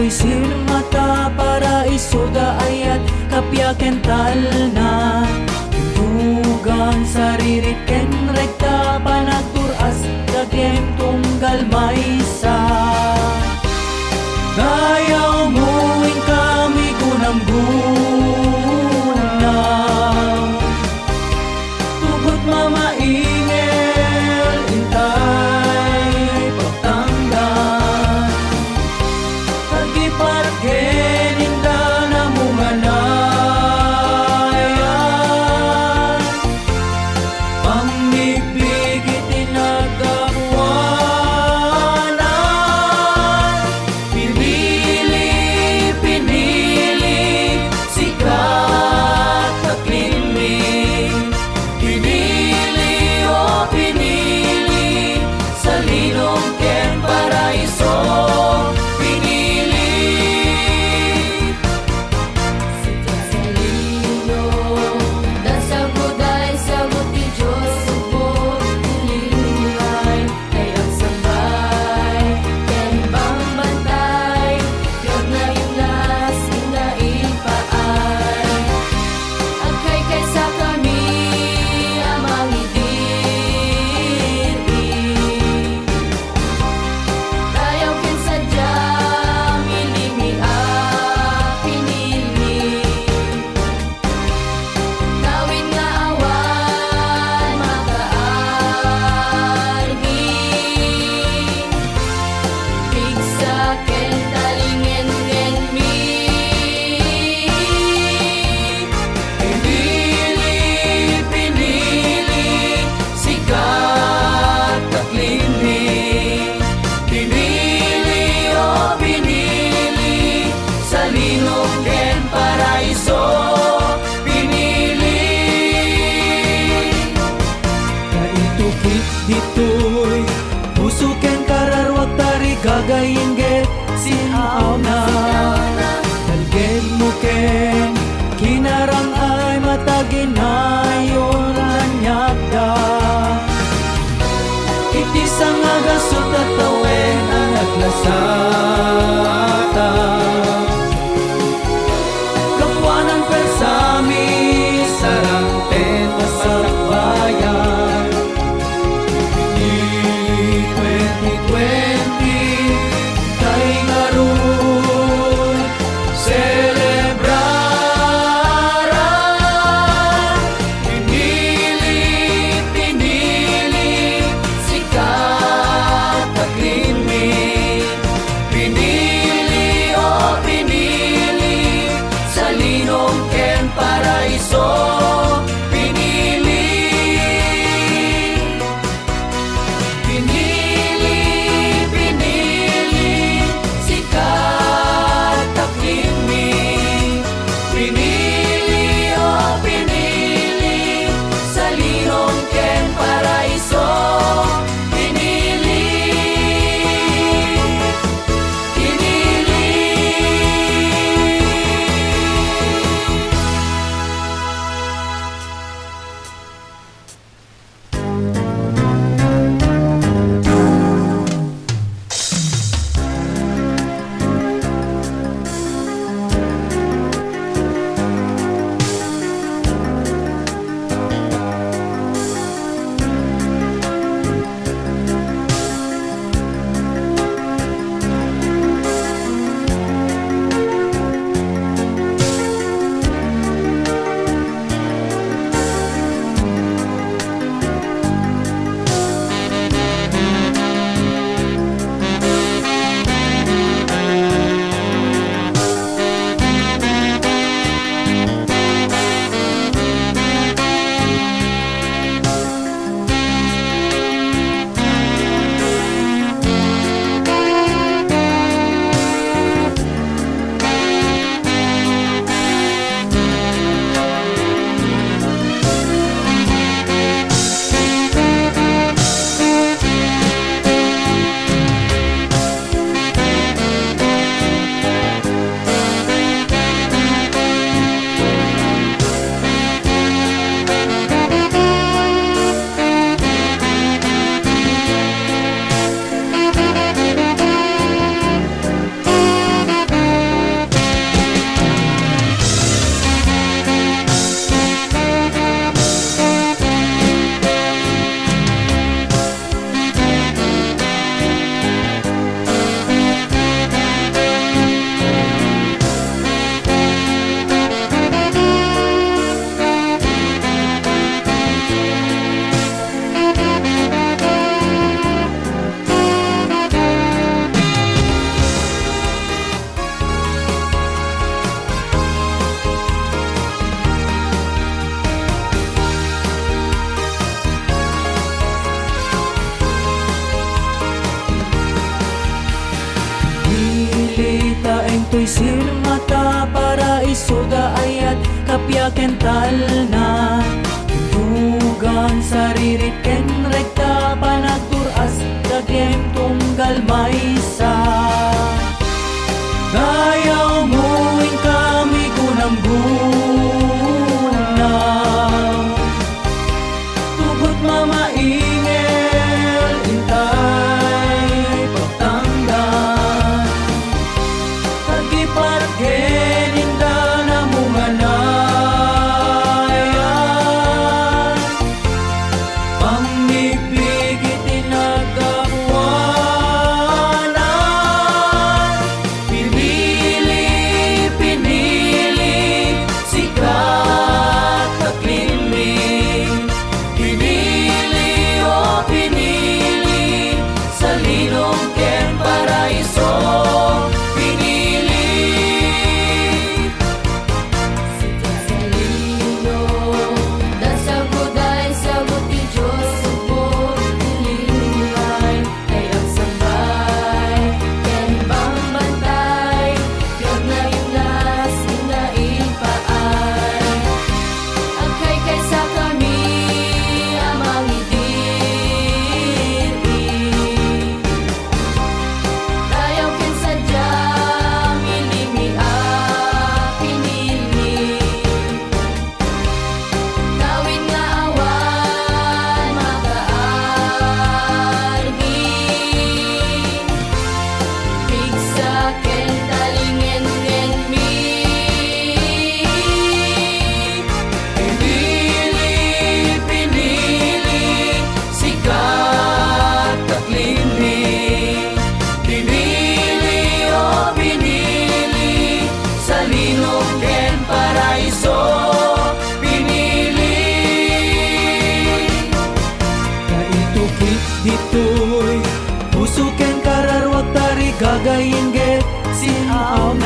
dito'y sirmata, Paraiso, ayat, kappia, talna, Buyogan, saririt, regta, Panagdur-as, gagem, tunggal, maysa. Dayawmo, inkam, igunamgunam, Tugot, mamaingel, intay, pagtanggan, pag-ipargen, inda na munganayan, pangmibig itinagawanan. Pinili, sikat at limling, pinili, o pinili, sa linong ken Paraiso, pinili. Sikat sa linong, dasabot ay sabot ni Diyos, subot pinililay, Tay-ak sambay, ken bambantay, yod na imlas, inaipaay. Agkay kaysa kami, ang mangidir-i, dayaw ken sadyang ilimi pinili. Gawin nga awan makaargi, bigsa ken talingen ken mi. Pinili, sikat at limling, pinili, o pinili, sa linong ken Paraiso, pinili. Kaitukit dito'y puso ken kararwag tari gagayinggit sin-awna, dalged mo ken kinarang-ay mataginayon anyagda. Iti sang agasot at tawen ang naglasata, kapwa ng persami sarang ten masakbayan. 2020 pinili, taeng to'y sirmata, Paraiso ayat, kappia ken talna, Buyogan, saririt ken regta, Panagdur-as, gagem, tunggal, maysa. Dayawmo, inkam, igunamgunam, Tugot mamaingel, intay pagtangdan, Tagipargen, inda na munganayan, Pamibigit inagapuanan, Pinili, sikat taklimling, Pinili, pinili, sa linong ken Paraiso, Pinili. Sa lino, dasagod ay sagot ni Diyos, subok nilingay, Tay-ak sambay, ken bambantay, Piyag na imlas, inain paay, agkay kaysa kami, amang idiri, dayaw ken sadyang ilimi pinili, nawin nga awan makaargin, pigsa ken talingen ken mi, Pinili, sikat taklimling, Pinili, pinili, sa linong ken Paraiso, Pinili. Kaitukit ditoy, puso ken kararwag tari gagayin get, sin-awna.